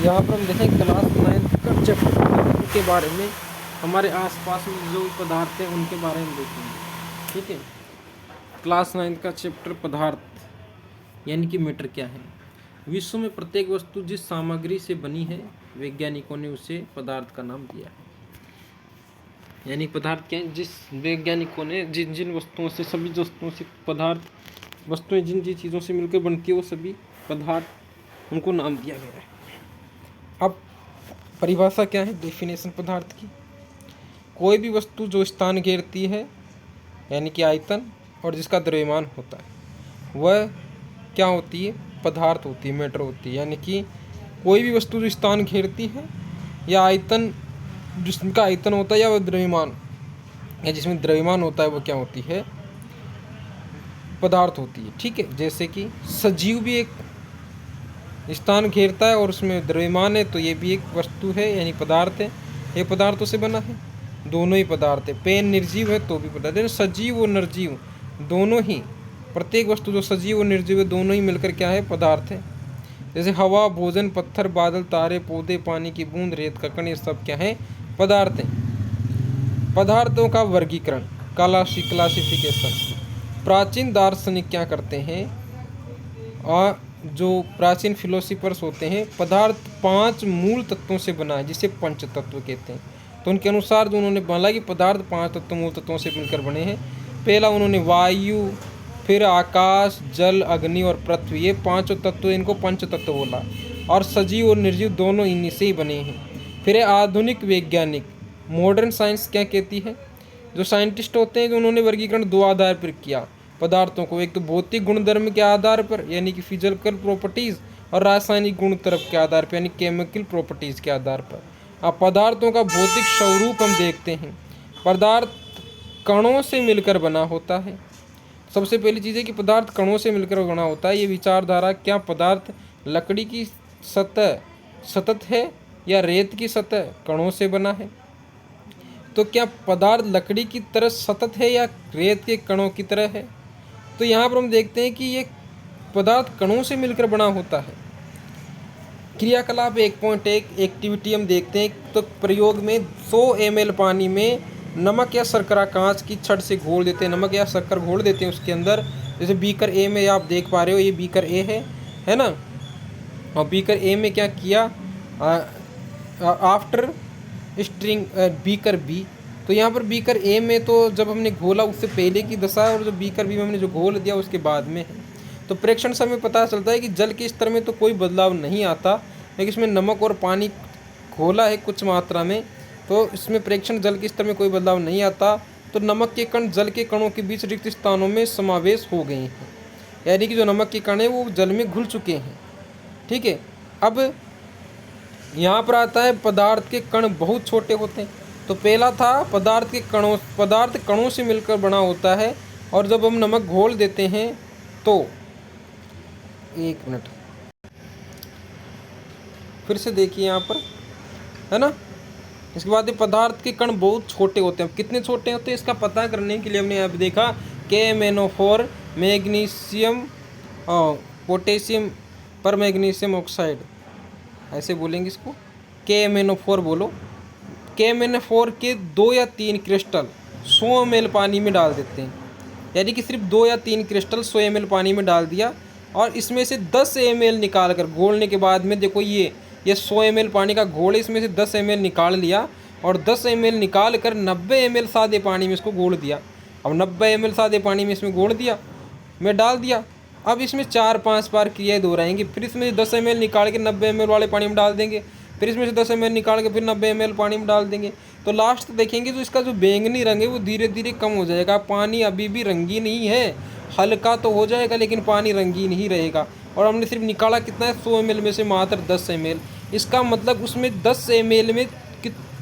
यहाँ पर हम देखें क्लास 9 का चैप्टर के बारे में, हमारे आसपास में जो पदार्थ हैं उनके बारे में देखेंगे। ठीक है, क्लास 9 का चैप्टर पदार्थ यानी कि मैटर क्या है। विश्व में प्रत्येक वस्तु जिस सामग्री से बनी है वैज्ञानिकों ने उसे पदार्थ का नाम दिया है। यानी पदार्थ क्या है, जिस वैज्ञानिकों ने जिन जिन वस्तुओं से, सभी वस्तुओं से पदार्थ, वस्तुएं जिन जिन चीज़ों से मिलकर बनती है वो सभी पदार्थ, उनको नाम दिया गया है। अब परिभाषा क्या है, डेफिनेशन पदार्थ की। कोई भी वस्तु जो स्थान घेरती है यानी कि आयतन और जिसका द्रव्यमान होता है वह क्या होती है, पदार्थ होती है, मैटर होती है। यानी कि कोई भी वस्तु जो स्थान घेरती है या आयतन, जिसका आयतन होता है या वह द्रव्यमान या जिसमें द्रव्यमान होता है वो क्या होती है, पदार्थ होती है। ठीक है, जैसे कि सजीव भी एक स्थान घेरता है और उसमें द्रव्यमान है, तो ये भी एक वस्तु है यानी पदार्थ है। ये पदार्थों से बना है, दोनों ही पदार्थ है। पेन निर्जीव है तो भी पदार्थ है। सजीव और निर्जीव दोनों ही, प्रत्येक वस्तु जो सजीव और निर्जीव है दोनों ही मिलकर क्या है, पदार्थ है। जैसे हवा, भोजन, पत्थर, बादल, तारे, पौधे, पानी की बूंद, रेत का कण, ये सब क्या है, पदार्थ हैं। पदार्थों का वर्गीकरण, क्लासिफिकेशन। प्राचीन दार्शनिक क्या करते हैं, और जो प्राचीन फिलोसफर्स होते हैं, पदार्थ 5 मूल तत्वों से बना है जिसे पंच तत्व कहते हैं। तो उनके अनुसार जो उन्होंने बोला कि पदार्थ 5 तत्व, मूल तत्वों से मिलकर बने हैं। पहला उन्होंने वायु, फिर आकाश, जल, अग्नि और पृथ्वी, ये 5 तत्व, इनको पंच तत्व बोला। और सजीव और निर्जीव दोनों इन्हीं से ही बने हैं। फिर आधुनिक वैज्ञानिक, मॉडर्न साइंस क्या कहती है, जो साइंटिस्ट होते हैं जो उन्होंने वर्गीकरण 2 आधार पर किया पदार्थों को। एक तो भौतिक गुणधर्म के आधार पर यानी कि फिजिकल प्रॉपर्टीज़, और रासायनिक गुण तरफ के आधार पर यानी केमिकल प्रॉपर्टीज़ के आधार पर। अब पदार्थों का भौतिक स्वरूप हम देखते हैं। पदार्थ कणों से मिलकर बना होता है। सबसे पहली चीज़ है कि पदार्थ कणों से मिलकर बना होता है। ये विचारधारा, क्या पदार्थ लकड़ी की सतह सतत है या रेत की सतह कणों से बना है। तो क्या पदार्थ लकड़ी की तरह सतत है या रेत के कणों की तरह है। तो यहाँ पर हम देखते हैं कि ये पदार्थ कणों से मिलकर बना होता है। क्रियाकलाप 1.1 एक्टिविटी हम देखते हैं। तो प्रयोग में 100 ml पानी में नमक या शर्करा कांच की छड़ से घोल देते हैं, नमक या शक्कर घोल देते हैं उसके अंदर। जैसे बीकर ए में आप देख पा रहे हो, ये बीकर ए है ना। और बीकर ए में क्या किया, आफ्टर स्ट्रिंग बीकर बी। तो यहाँ पर बीकर ए में तो जब हमने घोला उससे पहले की दशा है, और जो बीकर बी में हमने जो घोल दिया उसके बाद में है। तो प्रेक्षण से हमें पता चलता है कि जल के स्तर में तो कोई बदलाव नहीं आता, लेकिन इसमें नमक और पानी घोला है कुछ मात्रा में, तो इसमें प्रेक्षण जल के स्तर में कोई बदलाव नहीं आता। तो नमक के कण जल के कणों के बीच रिक्त स्थानों में समावेश हो गए हैं, यानी कि जो नमक के कण हैं वो जल में घुल चुके हैं। ठीक है, अब यहाँ पर आता है पदार्थ के कण बहुत छोटे होते हैं। तो पहला था पदार्थ कणों से मिलकर बना होता है, और जब हम नमक घोल देते हैं तो, एक मिनट फिर से देखिए यहाँ पर, है ना। इसके बाद पदार्थ के कण बहुत छोटे होते हैं। कितने छोटे होते हैं इसका पता करने के लिए हमने यहाँ पे देखा KMnO4, मैग्नीशियम, पोटेशियम पर मैग्नीशियम ऑक्साइड, ऐसे बोलेंगे इसको, KMnO4 बोलो। KMnO4 के 2 या 3 क्रिस्टल 100 ml पानी में डाल देते हैं, यानी कि सिर्फ 2 या 3 क्रिस्टल 100 ml पानी में डाल दिया, और इसमें से 10 ml निकाल कर घोलने के बाद में, देखो ये 100 ml पानी का घोल है, इसमें से 10 ml निकाल लिया, और 10 ml निकाल कर 90 ml सादे पानी में इसको घोल दिया। अब 90 ml सादे पानी में इसमें घोल दिया, मैं डाल दिया। अब इसमें 4-5 बार क्रियाएँ दोहराएंगे, फिर इसमें 10 ml निकाल के 90 ml वाले पानी में डाल देंगे, फिर इसमें से 10 ml निकाल के फिर 90 ml पानी में डाल देंगे। तो लास्ट देखेंगे तो इसका जो बैंगनी रंग है वो धीरे धीरे कम हो जाएगा। पानी अभी भी रंगीन ही है, हल्का तो हो जाएगा लेकिन पानी रंगीन ही रहेगा। और हमने सिर्फ निकाला कितना है, 100 ml में से मात्र 10 ml। इसका मतलब उसमें 10 ml में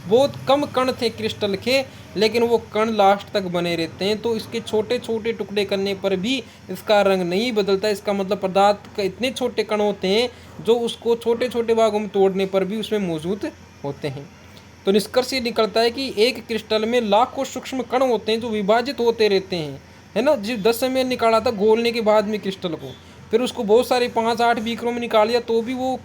बहुत कम कण थे क्रिस्टल के, लेकिन वो कण लास्ट तक बने रहते हैं। तो इसके छोटे छोटे टुकड़े करने पर भी इसका रंग नहीं बदलता। इसका मतलब पदार्थ का इतने छोटे कण होते हैं जो उसको छोटे छोटे भागों में तोड़ने पर भी उसमें मौजूद होते हैं। तो निष्कर्ष ये निकलता है कि एक क्रिस्टल में लाखों सूक्ष्म कण होते हैं जो विभाजित होते रहते हैं, है ना। जिस 10 ml निकाला था घोलने के बाद में क्रिस्टल को, फिर उसको बहुत सारे 5-8 बीकरों में निकाल लिया, तो भी वो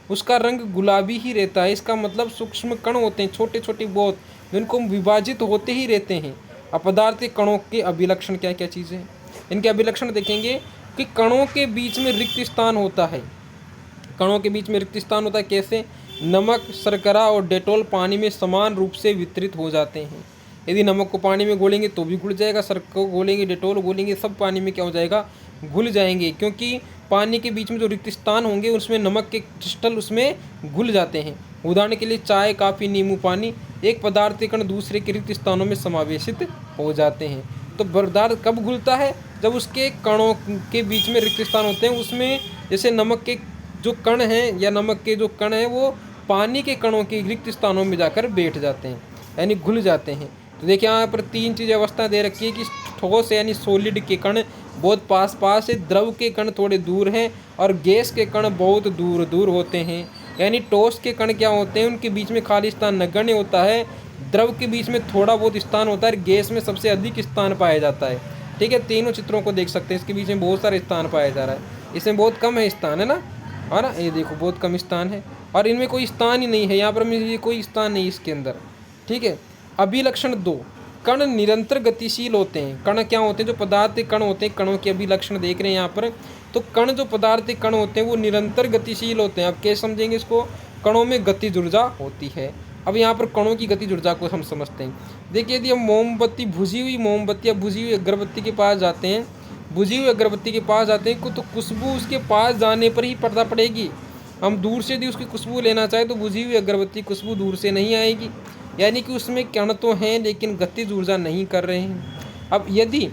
उसका रंग गुलाबी ही रहता है। इसका मतलब सूक्ष्म कण होते हैं, छोटे छोटे बहुत, जिनको विभाजित होते ही रहते हैं। अपदार्थ के कणों के अभिलक्षण क्या क्या चीज़ें हैं, इनके अभिलक्षण देखेंगे कि कणों के बीच में रिक्त स्थान होता है। कणों के बीच में रिक्त स्थान होता है कैसे? नमक, शर्करा और डेटॉल पानी में समान रूप से वितरित हो जाते हैं। यदि नमक को पानी में घोलेंगे तो भी घुल जाएगा, शर्करा को घोलेंगे, डेटॉल घोलेंगे, सब पानी में क्या हो जाएगा? घुल जाएंगे, क्योंकि पानी के बीच में जो रिक्त स्थान होंगे उसमें नमक के क्रिस्टल उसमें घुल जाते हैं। उदाहरण के लिए चाय, काफ़ी, नींबू पानी, एक पदार्थ के कण दूसरे के रिक्त स्थानों में समावेशित हो जाते हैं। तो पदार्थ कब घुलता है? जब उसके कणों के बीच में रिक्त स्थान होते हैं, उसमें जैसे नमक के जो कण हैं या नमक के जो कण हैं वो पानी के कणों के रिक्त स्थानों में जाकर बैठ जाते हैं, यानी घुल जाते हैं। तो देखिए यहाँ पर 3 चीज़ अवस्था दे रखी है कि ठोस यानी सॉलिड के कण बहुत पास पास है, द्रव के कण थोड़े दूर हैं और गैस के कण बहुत दूर दूर होते हैं। यानी ठोस के कण क्या होते हैं, उनके बीच में खाली स्थान नगण्य होता है, द्रव के बीच में थोड़ा बहुत स्थान होता है, गैस में सबसे अधिक स्थान पाया जाता है। ठीक है, तीनों चित्रों को देख सकते हैं, इसके बीच में बहुत सारे स्थान पाया जा रहा है, इसमें बहुत कम है स्थान, है ना, ये देखो बहुत कम स्थान है, और इनमें कोई स्थान ही नहीं है, यहाँ पर ये कोई स्थान नहीं इसके अंदर। ठीक है, अभिलक्षण 2, कण निरंतर गतिशील होते हैं। कण क्या होते हैं? जो पदार्थ के कण होते हैं, कणों के अभिलक्षण देख रहे हैं यहाँ पर। तो कण जो पदार्थ के कण होते हैं वो निरंतर गतिशील होते हैं। अब कैसे समझेंगे इसको? कणों में गतिज ऊर्जा होती है। अब यहाँ पर कणों की गतिज ऊर्जा को हम समझते हैं। देखिए, यदि हम मोमबत्ती, भुजी हुई मोमबत्ती या भुजी हुई अगरबत्ती के पास जाते हैं, बुझी हुई अगरबत्ती के पास जाते हैं तो खुशबू उसके पास जाने पर ही पता पड़ेगी। हम दूर से यदि उसकी खुशबू लेना चाहें तो बुझी हुई अगरबत्ती खुशबू दूर से नहीं आएगी, यानी कि उसमें कण तो हैं लेकिन गतिज ऊर्जा नहीं कर रहे हैं। अब यदि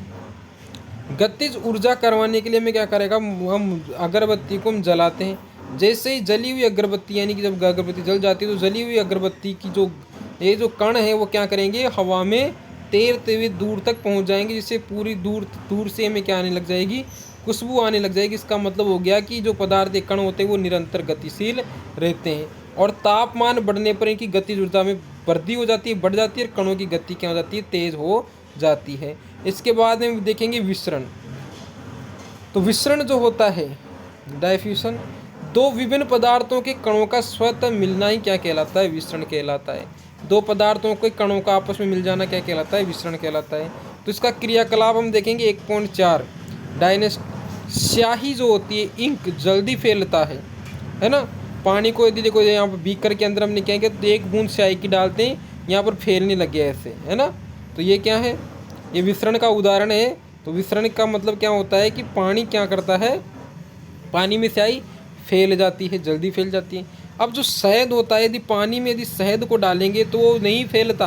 गतिज ऊर्जा करवाने के लिए हमें क्या करेगा? हम अगरबत्ती को हम जलाते हैं, जैसे ही जली हुई अगरबत्ती, यानी कि जब अगरबत्ती जल जाती है तो जली हुई अगरबत्ती की जो कण है वो क्या करेंगे? हवा में तैरते हुए दूर तक पहुंच जाएंगे, जिससे पूरी दूर से हमें क्या आने लग जाएगी? खुशबू आने लग जाएगी। इसका मतलब हो गया कि जो पदार्थ के कण होते हैं वो निरंतर गतिशील रहते हैं, और तापमान बढ़ने पर इनकी गतिज ऊर्जा में वृद्धि हो जाती है, बढ़ जाती है, और कणों की गति क्या हो जाती है? तेज हो जाती है। इसके बाद में देखेंगे विसरण। तो विसरण जो होता है, डायफ्यूजन, 2 विभिन्न पदार्थों के कणों का स्वतः मिलना ही क्या कहलाता है? विसरण कहलाता है। 2 पदार्थों के कणों का आपस में मिल जाना क्या कहलाता है? विसरण कहलाता है। तो इसका क्रियाकलाप हम देखेंगे 1.4, डायनेस, स्याही जो होती है, इंक, जल्दी फैलता है ना। पानी को यदि देखो यहाँ पर बीकर के अंदर हम निकालेंगे तो 1 बूंद स्याही की डालते हैं, यहाँ पर फैलने लग गया ऐसे, है ना। तो ये क्या है? ये विसरण का उदाहरण है। तो विसरण का मतलब क्या होता है कि पानी क्या करता है? पानी में स्याही फैल जाती है, जल्दी फैल जाती है। अब जो शहद होता है, यदि पानी में यदि शहद को डालेंगे तो वो नहीं फैलता,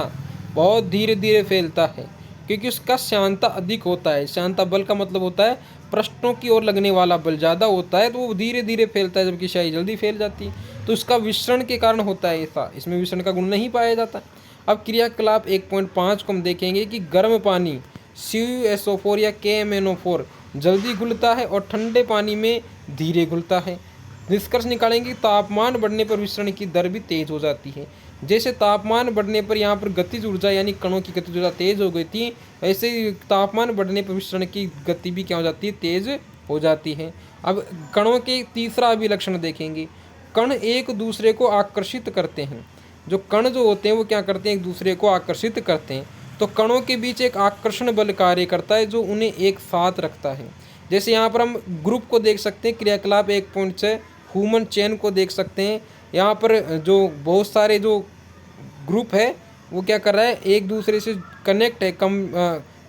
बहुत धीरे धीरे फैलता है, क्योंकि उसका श्यानता अधिक होता है। श्यानता बल का मतलब होता है पृष्ठों की ओर लगने वाला बल ज़्यादा होता है, तो वो धीरे धीरे फैलता है, जबकि स्याही जल्दी फैल जाती है। तो उसका विसरण के कारण होता है ऐसा, इसमें विसरण का गुण नहीं पाया जाता। अब क्रियाकलाप 1.5 को हम देखेंगे कि गर्म पानी CuSO4 या KMnO4 जल्दी घुलता है और ठंडे पानी में धीरे घुलता है। निष्कर्ष निकालेंगे तापमान बढ़ने पर विसरण की दर भी तेज हो जाती है। जैसे तापमान बढ़ने पर यहाँ पर गतिज ऊर्जा यानी कणों की गतिज ऊर्जा तेज हो गई थी, ऐसे ही तापमान बढ़ने पर विसरण की गति भी क्या हो जाती है? तेज हो जाती है। अब कणों के तीसरा अभिलक्षण देखेंगे। कण एक दूसरे को आकर्षित करते हैं। जो कण जो होते हैं वो क्या करते हैं? एक दूसरे को आकर्षित करते हैं। तो कणों के बीच एक आकर्षण बल कार्य करता है जो उन्हें एक साथ रखता है। जैसे यहाँ पर हम ग्रुप को देख सकते हैं, क्रियाकलाप 1.6, ह्यूमन चेन को देख सकते हैं। यहाँ पर जो बहुत सारे जो ग्रुप है वो क्या कर रहा है? एक दूसरे से कनेक्ट है,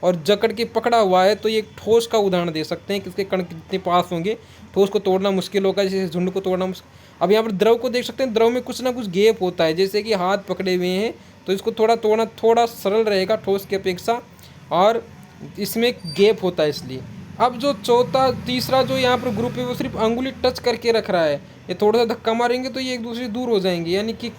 और जकड़ के पकड़ा हुआ है। तो ये एक ठोस का उदाहरण दे सकते हैं कि इसके कण कितने पास होंगे, ठोस को तोड़ना मुश्किल होगा, जैसे झुंड को तोड़ना मुश्किल। अब यहाँ पर द्रव को देख सकते हैं, द्रव में कुछ ना कुछ गैप होता है, जैसे कि हाथ पकड़े हुए हैं तो इसको तोड़ना थोड़ा सरल रहेगा ठोस की अपेक्षा, और इसमें गैप होता है इसलिए। अब जो तीसरा जो यहाँ पर ग्रुप है वो सिर्फ अंगुली टच करके रख रहा है, ये थोड़ा सा धक्का मारेंगे तो ये एक दूसरे से दूर हो जाएंगे, यानी कि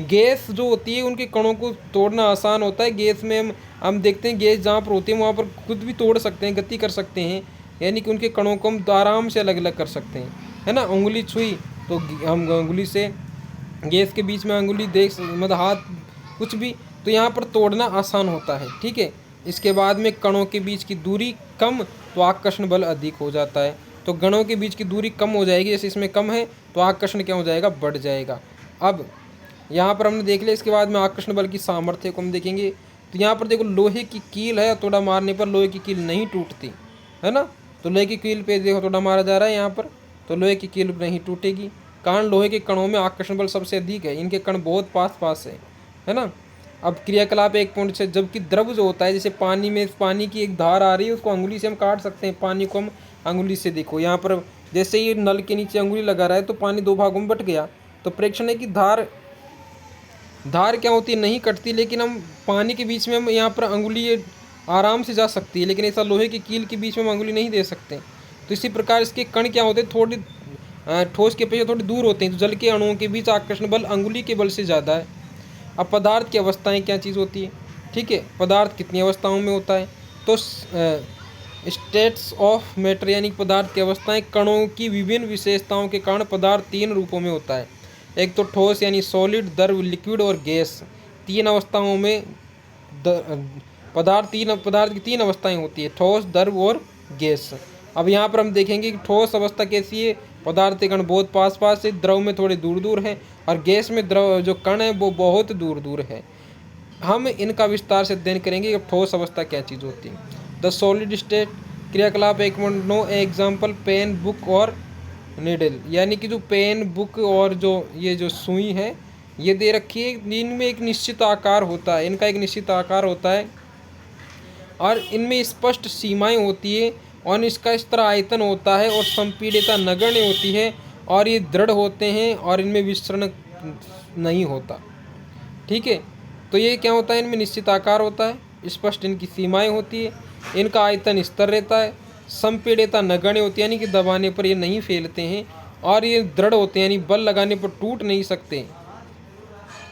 गैस जो होती है उनके कणों को तोड़ना आसान होता है। गैस में हम देखते हैं गैस जहाँ पर होती है वहाँ पर खुद भी तोड़ सकते हैं, गति कर सकते हैं, यानी कि उनके कणों को हम आराम से अलग अलग कर सकते हैं, है ना। उंगली छुई तो हम उंगली से गैस के बीच में अंगुली देख, मतलब हाथ कुछ भी, तो यहाँ पर तोड़ना आसान होता है। ठीक है, इसके बाद में कणों के बीच की दूरी कम तो आकर्षण बल अधिक हो जाता है। तो कणों के बीच की दूरी कम हो जाएगी, जैसे इसमें कम है तो आकर्षण क्या हो जाएगा, बढ़ जाएगा। अब यहाँ पर हमने देख लिया, इसके बाद में आकर्षण बल की सामर्थ्य को हम देखेंगे। तो यहाँ पर देखो लोहे की कील है, हथौड़ा मारने पर लोहे की कील नहीं टूटती है ना। तो लोहे की कील पे देखो हथौड़ा मारा जा रहा है यहाँ पर, तो लोहे की कील नहीं टूटेगी। कारण लोहे के कणों में आकर्षण बल सबसे अधिक है, इनके कण बहुत पास पास है ना। अब क्रियाकलाप 1.6, जबकि द्रव जो होता है, जैसे पानी में पानी की एक धार आ रही है, उसको अंगुली से हम काट सकते हैं। पानी को हम अंगुली से, देखो यहाँ पर जैसे ये नल के नीचे अंगुली लगा रहा है तो पानी दो भागों में बट गया। तो प्रेक्षण है कि धार क्या होती है, नहीं कटती, लेकिन हम पानी के बीच में हम यहाँ पर अंगुली आराम से जा सकती है, लेकिन ऐसा लोहे की कील के बीच में हम अंगुली नहीं दे सकते। तो इसी प्रकार इसके कण क्या होते हैं, थोड़ी ठोस के अपेक्षा थोड़ी दूर होते हैं। तो जल के अणुओं के बीच आकर्षण बल अंगुली के बल से ज़्यादा है। अब पदार्थ की अवस्थाएं क्या चीज़ होती है, ठीक है, पदार्थ कितनी अवस्थाओं में होता है। तो स्टेट्स ऑफ मैटर यानी पदार्थ की अवस्थाएं, कणों की विभिन्न विशेषताओं के कारण पदार्थ 3 रूपों में होता है। एक तो ठोस यानी सॉलिड, द्रव लिक्विड और गैस। 3 अवस्थाओं में पदार्थ की 3 अवस्थाएं होती है, ठोस, द्रव और गैस। अब यहाँ पर हम देखेंगे कि ठोस अवस्था कैसी है, पदार्थ के कण बहुत पास पास है, द्रव में थोड़े दूर दूर है, और गैस में द्रव जो कण है वो बहुत दूर दूर है। हम इनका विस्तार से अध्ययन करेंगे कि ठोस अवस्था क्या चीज़ होती है। द सॉलिड स्टेट, क्रियाकलाप 1.9 एग्जाम्पल पेन, बुक और नीडल, यानी कि जो पेन, बुक और जो ये जो सुई है ये दे रखी है, इनमें एक निश्चित आकार होता है, इनका एक निश्चित आकार होता है और इनमें स्पष्ट सीमाएं होती है, और इसका इस तरह आयतन होता है और संपीड़ितता नगण्य होती है, और ये दृढ़ होते हैं और इनमें विसरण नहीं होता, ठीक है। तो ये क्या होता है, इनमें निश्चित आकार होता है, स्पष्ट इनकी सीमाएं होती है, इनका आयतन स्थिर रहता है, संपीड़ितता नगण्य होती है यानी कि दबाने पर ये नहीं फैलते हैं, और ये दृढ़ होते हैं यानी बल लगाने पर टूट नहीं सकते,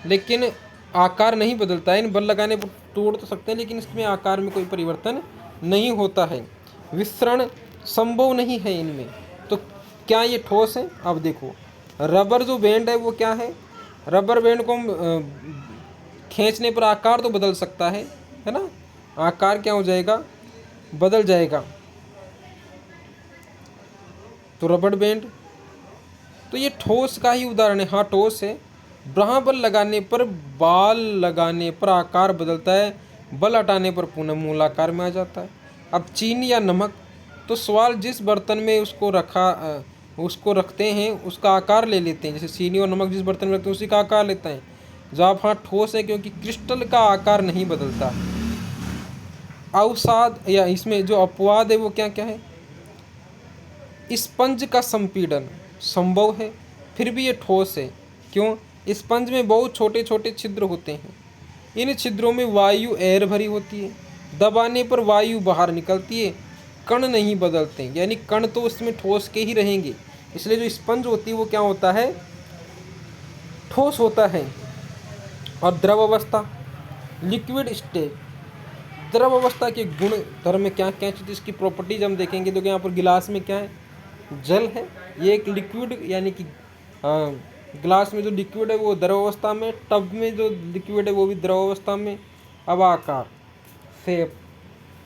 लेकिन आकार नहीं बदलता है। इन बल लगाने पर तोड़ तो सकते हैं लेकिन इसमें आकार में कोई परिवर्तन नहीं होता है, विसरण संभव नहीं है इनमें। तो क्या ये ठोस है। अब देखो रबर जो बैंड है वो क्या है, रबर बैंड को हम खींचने पर आकार तो बदल सकता है ना, आकार क्या हो जाएगा, बदल जाएगा। तो रबर बैंड तो ये ठोस का ही उदाहरण है, हाँ ठोस है। बल लगाने पर, बाल लगाने पर आकार बदलता है, बल हटाने पर पुनः मूल आकार में आ जाता है। अब चीनी या नमक, तो सवाल जिस बर्तन में उसको रखते हैं उसका आकार ले लेते हैं, जैसे चीनी और नमक जिस बर्तन में रखते हैं उसी का आकार लेता है। जवाब हाँ ठोस है, क्योंकि क्रिस्टल का आकार नहीं बदलता। अवसाद या इसमें जो अपवाद है वो क्या क्या है, स्पंज का संपीड़न संभव है फिर भी ये ठोस है। क्यों, स्पंज में बहुत छोटे छोटे छिद्र होते हैं, इन छिद्रों में वायु एयर भरी होती है, दबाने पर वायु बाहर निकलती है, कण नहीं बदलते, यानी कण तो उसमें ठोस के ही रहेंगे, इसलिए जो स्पंज होती है वो क्या होता है, ठोस होता है। और द्रव अवस्था, लिक्विड स्टेट, द्रव अवस्था के गुण धर्म में क्या क्या चीज़, इसकी प्रॉपर्टीज हम देखेंगे। तो यहाँ पर गिलास में क्या है, जल है, ये एक लिक्विड यानी कि गिलास में जो लिक्विड है वो द्रव अवस्था में, टब में जो लिक्विड है वो भी द्रव अवस्था में। अब आकार, शेप,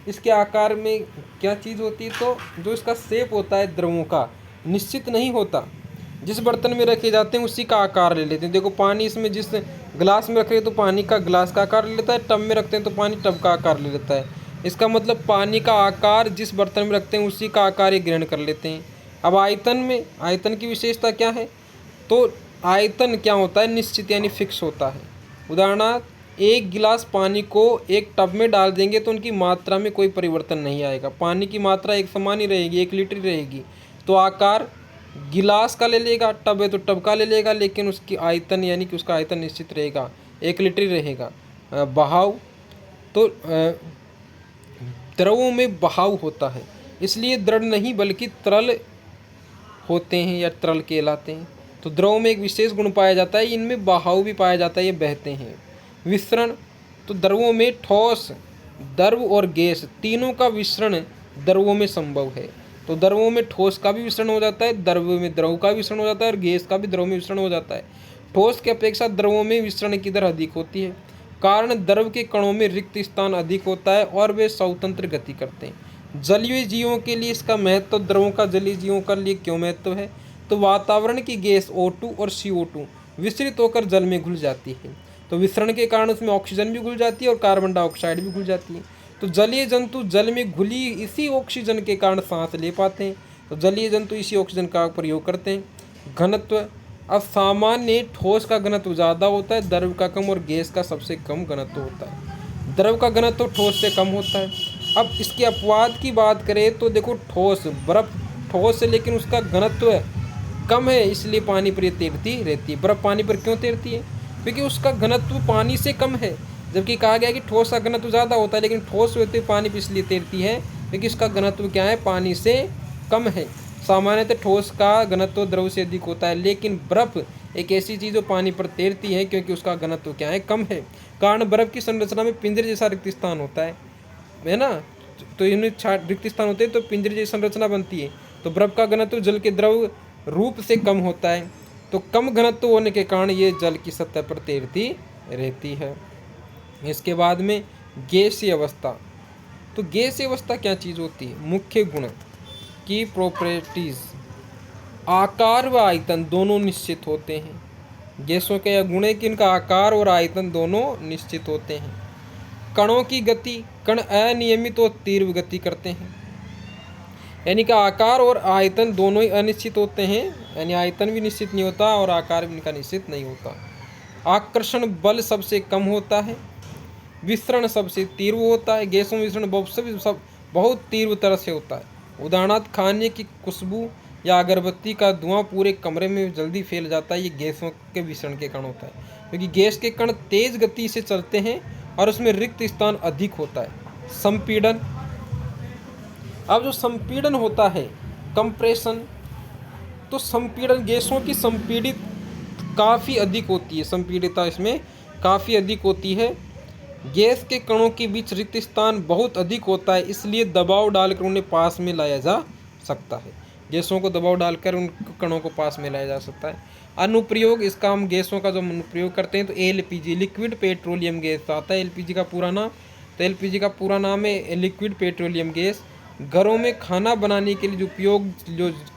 इसके आकार में क्या चीज़ होती है, तो जो इसका शेप होता है द्रवों का निश्चित नहीं होता, जिस बर्तन में रखे जाते हैं उसी का आकार ले लेते हैं। देखो पानी इसमें जिस गिलास में रख रहे हैं तो पानी का गिलास का आकार ले लेता है, टब में रखते हैं तो पानी टब का आकार ले लेता है। इसका मतलब पानी का आकार जिस बर्तन में रखते हैं उसी का आकार ये ग्रहण कर लेते हैं। अब आयतन में, आयतन की विशेषता क्या है, तो आयतन क्या होता है, निश्चित यानी फिक्स होता है। उदाहरणार्थ एक गिलास पानी को एक टब में डाल देंगे तो उनकी मात्रा में कोई परिवर्तन नहीं आएगा, पानी की मात्रा एक समान ही रहेगी, 1 लीटर रहेगी। तो आकार गिलास का ले लेगा, टब है तो टब का ले लेगा, लेकिन उसकी आयतन यानी कि उसका आयतन निश्चित रहेगा, 1 लीटर रहेगा। बहाव, तो द्रवों में बहाव होता है, इसलिए दृढ़ नहीं बल्कि तरल होते हैं या तरल कहलाते हैं। तो द्रव में एक विशेष गुण पाया जाता है, इनमें बहाव भी पाया जाता है, ये बहते हैं। विसरण, तो द्रवों में ठोस, द्रव और गैस तीनों का विसरण द्रवों में संभव है। तो द्रवों में ठोस का भी विसरण हो जाता है, द्रव में द्रव का विसरण हो जाता है, और गैस का भी द्रव में विसरण हो जाता है। ठोस की अपेक्षा द्रवों में विसरण की दर अधिक होती है, कारण द्रव के कणों में रिक्त स्थान अधिक होता है और वे स्वतंत्र गति करते हैं। जलीय जीवों के लिए इसका महत्व, द्रवों का जलीय जीवों के लिए क्यों महत्व है, तो वातावरण की गैस O2 और CO2 विसरित होकर जल में घुल जाती है। तो विसरण के कारण उसमें ऑक्सीजन भी घुल जाती है और कार्बन डाइऑक्साइड भी घुल जाती है। तो जलीय जंतु जल में घुली इसी ऑक्सीजन के कारण सांस ले पाते हैं। तो जलीय जंतु इसी ऑक्सीजन का प्रयोग करते हैं। घनत्व, अब सामान्य ठोस का घनत्व ज़्यादा होता है, द्रव का कम और गैस का सबसे कम घनत्व होता है। द्रव का घनत्व ठोस से कम होता है। अब इसके अपवाद की बात करें तो देखो, ठोस, बर्फ ठोस है लेकिन उसका घनत्व कम है, इसलिए पानी पर ये तैरती रहती है। बर्फ पानी पर क्यों तैरती है? क्योंकि उसका घनत्व पानी से कम है। जबकि कहा गया कि ठोस का घनत्व ज़्यादा होता है, लेकिन ठोस होते हुए पानी पर इसलिए तैरती है क्योंकि इसका घनत्व क्या है, पानी से कम है। सामान्यतः ठोस का घनत्व द्रव से अधिक होता है, लेकिन बर्फ एक ऐसी चीज़ जो पानी पर तैरती है क्योंकि उसका घनत्व क्या है, कम है। कारण बर्फ की संरचना में पिंजरे जैसा रिक्त स्थान होता है ना। तो इनमें रिक्त स्थान होते हैं तो पिंजरे जैसी संरचना बनती है। तो बर्फ का घनत्व जल के द्रव रूप से कम होता है। तो कम घनत्व होने के कारण ये जल की सतह पर तैरती रहती है। इसके बाद में गैसीय अवस्था। तो गैसीय अवस्था क्या चीज़ होती है? मुख्य गुण की प्रॉपर्टीज, आकार व आयतन दोनों निश्चित होते हैं। गैसों के यह गुण है कि इनका आकार और आयतन दोनों निश्चित होते हैं। कणों की गति, कण अनियमित और तीव्र गति करते हैं, यानी कि आकार और आयतन दोनों ही अनिश्चित होते हैं, यानी आयतन भी निश्चित नहीं होता और आकार भी इनका निश्चित नहीं होता। आकर्षण बल सबसे कम होता है। विसरण सबसे तीव्र होता है। गैसों में विसरण बहुत तीव्र तरह से होता है। उदाहरणार्थ, खाने की खुशबू या अगरबत्ती का धुआं पूरे कमरे में जल्दी फैल जाता है। ये गैसों के विसरण के कारण होता है, क्योंकि गैस के कण तेज गति से चलते हैं और उसमें रिक्त स्थान अधिक होता है। संपीड़न, अब जो संपीड़न होता है, कंप्रेशन, तो संपीड़न, गैसों की संपीड़ित काफ़ी अधिक होती है, संपीड़ितता इसमें काफ़ी अधिक होती है। गैस के कणों के बीच रिक्त स्थान बहुत अधिक होता है, इसलिए दबाव डालकर उन्हें पास में लाया जा सकता है। गैसों को दबाव डालकर उन कणों को पास में लाया जा सकता है। अनुप्रयोग, इसका हम गैसों का जो अनुप्रयोग करते हैं तो LPG, लिक्विड पेट्रोलियम गैस आता है। LPG का पूरा नाम, तो LPG का पूरा नाम है लिक्विड पेट्रोलियम गैस। घरों में खाना बनाने के लिए जो उपयोग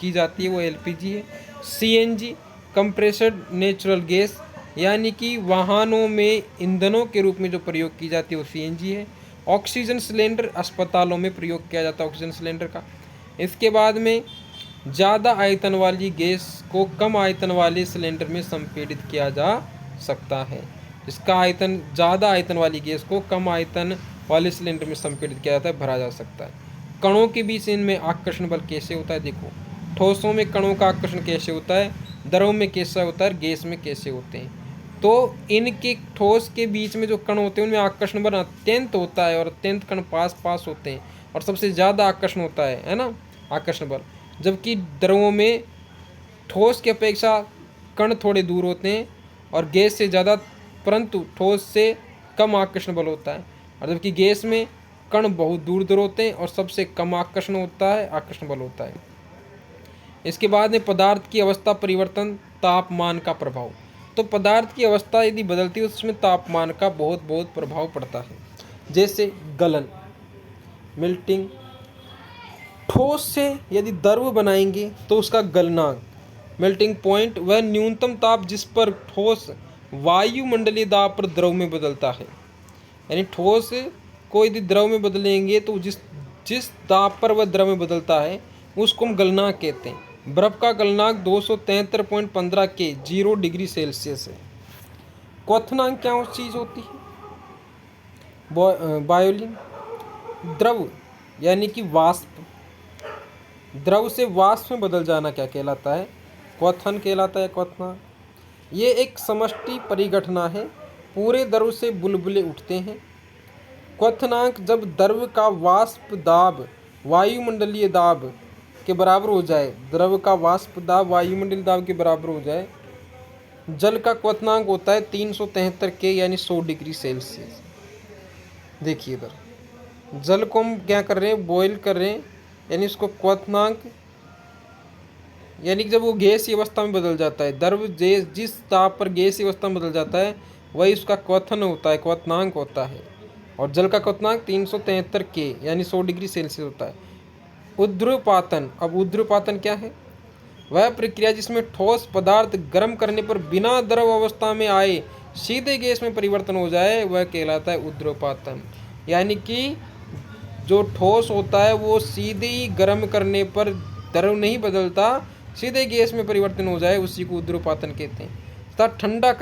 की जाती है वो LPG है। CNG, कंप्रेस्ड नेचुरल गैस, यानी कि वाहनों में ईंधनों के रूप में जो प्रयोग की जाती है वो CNG है। ऑक्सीजन सिलेंडर, अस्पतालों में प्रयोग किया जाता है ऑक्सीजन सिलेंडर का। इसके बाद में ज़्यादा आयतन वाली गैस को कम आयतन वाले सिलेंडर में संपीड़ित किया जा सकता है। इसका आयतन, ज़्यादा आयतन वाली गैस को कम आयतन वाले सिलेंडर में संपीड़ित किया जाता है, भरा जा सकता है। कणों के बीच इनमें आकर्षण बल कैसे होता है? देखो, ठोसों में कणों का आकर्षण कैसे होता है, द्रव में कैसा होता है, गैस में कैसे होते हैं। तो इनके ठोस के बीच में जो कण होते हैं उनमें आकर्षण बल अत्यंत होता है और अत्यंत कण पास पास होते हैं और सबसे ज़्यादा आकर्षण होता है ना, आकर्षण बल। जबकि द्रवों में ठोस की अपेक्षा कण थोड़े दूर होते हैं और गैस से ज़्यादा, परंतु ठोस से कम आकर्षण बल होता है। और जबकि गैस में कण बहुत दूर दूर होते हैं और सबसे कम आकर्षण होता है, आकर्षण बल होता है। इसके बाद में पदार्थ की अवस्था परिवर्तन, तापमान का प्रभाव। तो पदार्थ की अवस्था यदि बदलती है तो उसमें तापमान का बहुत प्रभाव पड़ता है। जैसे गलन, मेल्टिंग। ठोस से यदि द्रव बनाएंगे तो उसका गलनांक, मेल्टिंग पॉइंट, वह न्यूनतम ताप जिस पर ठोस वायुमंडलीय दाब पर द्रव में बदलता है। यानी ठोस को यदि द्रव में बदलेंगे तो जिस दाब पर वह द्रव में बदलता है उसको हम गलनांक कहते हैं। बर्फ का गलनांक 273.15 के 0 डिग्री सेल्सियस है। क्वथनांक क्या उस चीज़ होती है? बायोलिन, द्रव यानी कि वाष्प, द्रव से वाष्प में बदल जाना क्या कहलाता है? क्वथन कहलाता है, क्वथनांक। ये एक समष्टि परिघटना है, पूरे द्रव से बुलबुले उठते हैं। क्वथनांक, जब द्रव का वाष्प दाब वायुमंडलीय दाब के बराबर हो जाए, द्रव का वाष्प दाब वायुमंडलीय दाब के बराबर हो जाए। जल का क्वथनांक होता है 373 के, यानी 100 डिग्री सेल्सियस। देखिए इधर जल को हम क्या कर रहे हैं, बॉयल कर रहे हैं, यानी इसको क्वथनांक, यानी कि जब वो गैसीय अवस्था में बदल जाता है, द्रव जिस ताप पर गैसीय अवस्था में बदल जाता है वही उसका क्वथन होता है, क्वथनांक होता है। और जल का क्वथनांक 373 के, यानी 100 डिग्री सेल्सियस होता है। ऊर्ध्वपातन, अब ऊर्ध्वपातन क्या है? वह प्रक्रिया जिसमें ठोस पदार्थ गर्म करने पर बिना द्रव अवस्था में आए सीधे गैस में परिवर्तन हो जाए वह कहलाता है ऊर्ध्वपातन। यानी कि जो ठोस होता है वो सीधे ही गर्म करने पर द्रव नहीं बदलता, सीधे गैस में परिवर्तन हो जाए उसी को ऊर्ध्वपातन कहते हैं। तथा ठंडा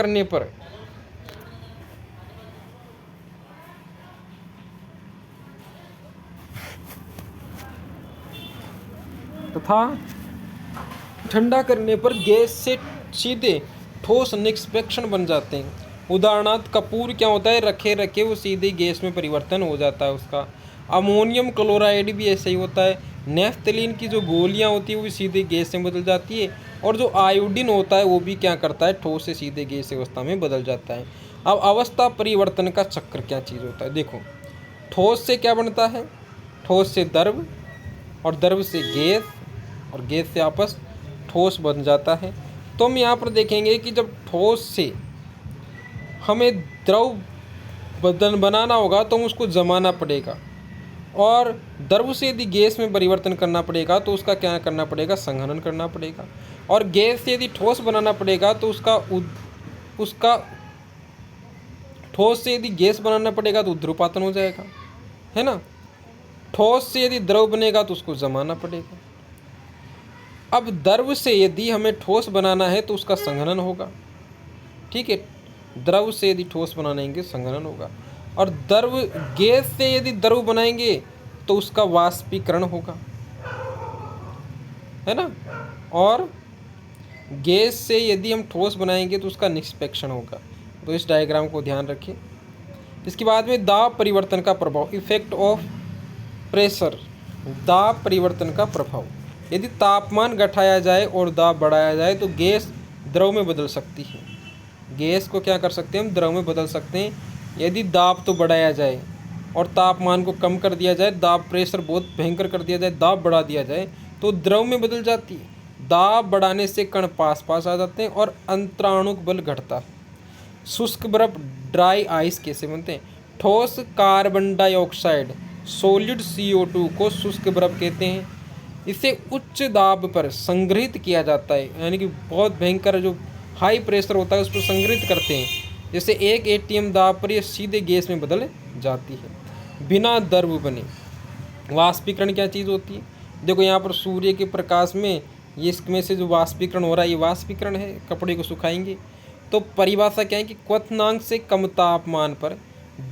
करने पर गैस से सीधे ठोस निष्पेक्षण बन जाते हैं। उदाहरणार्थ कपूर क्या होता है, रखे रखे वो सीधे गैस में परिवर्तन हो जाता है उसका। अमोनियम क्लोराइड भी ऐसे ही होता है। नेफ्थलीन की जो गोलियां होती है वो भी सीधे गैस में बदल जाती है। और जो आयोडीन होता है वो भी क्या करता है, ठोस से सीधे गैस अवस्था में बदल जाता है। अब अवस्था परिवर्तन का चक्र क्या चीज़ होता है, देखो ठोस से क्या बनता है, ठोस से द्रव और द्रव से गैस और गैस से आपस ठोस बन जाता है। तो हम यहाँ पर देखेंगे कि जब ठोस से हमें द्रव बदन बनाना होगा तो हम उसको जमाना पड़ेगा, और द्रव से यदि गैस में परिवर्तन करना पड़ेगा तो उसका क्या करना पड़ेगा, संघनन करना पड़ेगा। और गैस से यदि ठोस बनाना पड़ेगा तो उसका ठोस से यदि गैस बनाना पड़ेगा तो ऊर्ध्वपातन हो जाएगा, है ना। ठोस से यदि द्रव बनेगा तो उसको जमाना पड़ेगा। अब द्रव से यदि हमें ठोस बनाना है तो उसका संघनन होगा, ठीक है। द्रव से यदि ठोस बनाएंगे संघनन होगा। और द्रव गैस से यदि द्रव बनाएंगे तो उसका वाष्पीकरण होगा, है ना। और गैस से यदि हम ठोस बनाएंगे तो उसका निष्पेक्षण होगा। तो इस डायग्राम को ध्यान रखें। इसके बाद में दाब परिवर्तन का प्रभाव, इफेक्ट ऑफ प्रेशर। दाब परिवर्तन का प्रभाव, यदि तापमान घटाया जाए और दाब बढ़ाया जाए तो गैस द्रव में बदल सकती है। गैस को क्या कर सकते हैं हम, द्रव में बदल सकते हैं। यदि दाब तो बढ़ाया जाए और तापमान को कम कर दिया जाए, दाब प्रेशर बहुत भयंकर कर दिया जाए, दाब बढ़ा दिया जाए तो द्रव में बदल जाती है। दाब बढ़ाने से कण पास पास आ जाते हैं और अंतराणुक बल घटता है। शुष्क बर्फ, ड्राई आइस कैसे बनते हैं, ठोस कार्बन डाइऑक्साइड सॉलिड CO2 को शुष्क बर्फ कहते हैं। इसे उच्च दाब पर संग्रहित किया जाता है, यानी कि बहुत भयंकर जो हाई प्रेशर होता है उसको संग्रहित करते हैं। जैसे 1 ATM दाब पर यह सीधे गैस में बदल जाती है बिना द्रव बने। वाष्पीकरण क्या चीज़ होती है, देखो यहाँ पर सूर्य के प्रकाश में ये इसमें से जो वाष्पीकरण हो रहा है ये वाष्पीकरण है। कपड़े को सुखाएंगे तो परिभाषा क्या है कि क्वथनांक से कम तापमान पर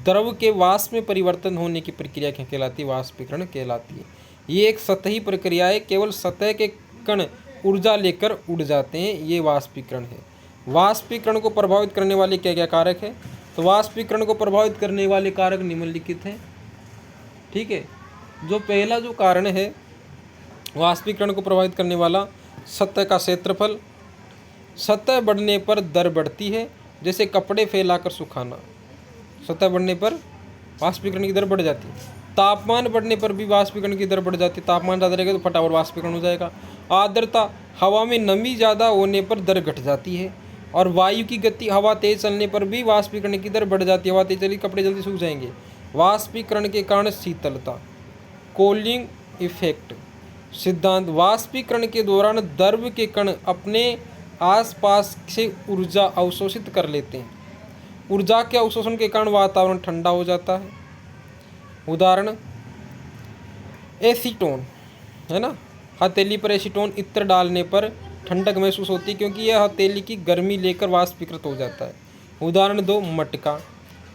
द्रव के वाष्प में परिवर्तन होने की प्रक्रिया क्या कहलाती है, वाष्पीकरण कहलाती है। ये एक सतही प्रक्रिया है, केवल सतह के कण ऊर्जा लेकर उड़ जाते हैं, ये वाष्पीकरण है। वाष्पीकरण को प्रभावित करने वाले क्या क्या कारक है, तो वाष्पीकरण को प्रभावित करने वाले कारक निम्नलिखित हैं, ठीक है। जो पहला जो कारण है वाष्पीकरण को प्रभावित करने वाला, सतह का क्षेत्रफल। सतह बढ़ने पर दर बढ़ती है, जैसे कपड़े फैलाकर सुखाना, सतह बढ़ने पर वाष्पीकरण की दर बढ़ जाती है। तापमान बढ़ने पर भी वाष्पीकरण की दर बढ़ जाती है, तापमान ज़्यादा रहेगा तो फटाफट वाष्पीकरण हो जाएगा। आर्द्रता, हवा में नमी ज़्यादा होने पर दर घट जाती है। और वायु की गति, हवा तेज चलने पर भी वाष्पीकरण की दर बढ़ जाती है, हवा तेज चली कपड़े जल्दी सूख जाएंगे। वाष्पीकरण के कारण शीतलता, कूलिंग इफेक्ट सिद्धांत, वाष्पीकरण के दौरान द्रव के कण अपने आसपास से ऊर्जा अवशोषित कर लेते हैं। ऊर्जा के अवशोषण के कारण वातावरण ठंडा हो जाता है। उदाहरण एसीटोन, है ना, हथेली पर एसीटोन इत्र डालने पर ठंडक महसूस होती है क्योंकि यह हथेली की गर्मी लेकर वाष्पीकृत हो जाता है। उदाहरण 2 मटका,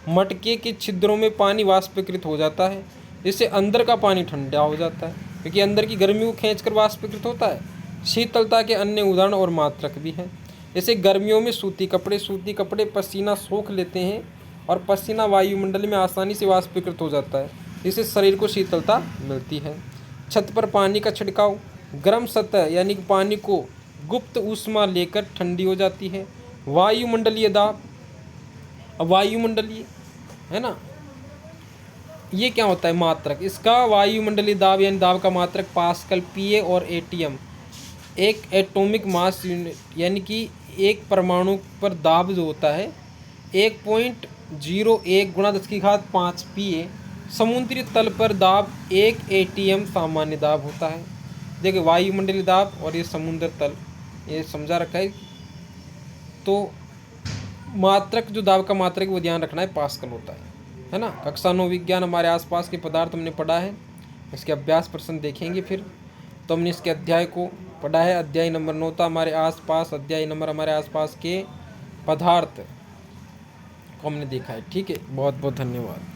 मटके के छिद्रों में पानी वाष्पीकृत हो जाता है, जिससे अंदर का पानी ठंडा हो जाता है क्योंकि अंदर की गर्मी को खींचकर वाष्पीकृत होता है। शीतलता के अन्य उदाहरण और मात्रक भी हैं, जैसे गर्मियों में सूती कपड़े पसीना सोख लेते हैं और पसीना वायुमंडल में आसानी से वाष्पीकृत हो जाता है, जिससे शरीर को शीतलता मिलती है। छत पर पानी का छिड़काव, गर्म सतह यानी कि पानी को गुप्त ऊष्मा लेकर ठंडी हो जाती है। वायुमंडलीय दाब, अब वायुमंडलीय, है ना, ये क्या होता है, मात्रक। इसका वायुमंडलीय दाब यानी दाब का मात्रक पास्कल, PA और ATM, एक एटॉमिक मास यूनिट, यानी कि एक परमाणु पर दाब जो होता है 1.01 × 10⁵ PA। समुद्री तल पर दाब 1 ATM सामान्य दाब होता है। देखिए वायुमंडलीय दाब और ये समुद्र तल, ये समझा रखा है। तो मात्रक जो दाब का मात्रक वो ध्यान रखना है, पास्कल होता है ना। कक्षा 9 विज्ञान हमारे आसपास के पदार्थ हमने पढ़ा है, इसके अभ्यास प्रश्न देखेंगे फिर। तो हमने इसके अध्याय को पढ़ा है, अध्याय नंबर 9 था हमारे आसपास, अध्याय नंबर हमारे आसपास के पदार्थ को हमने देखा है। ठीक है, बहुत बहुत धन्यवाद।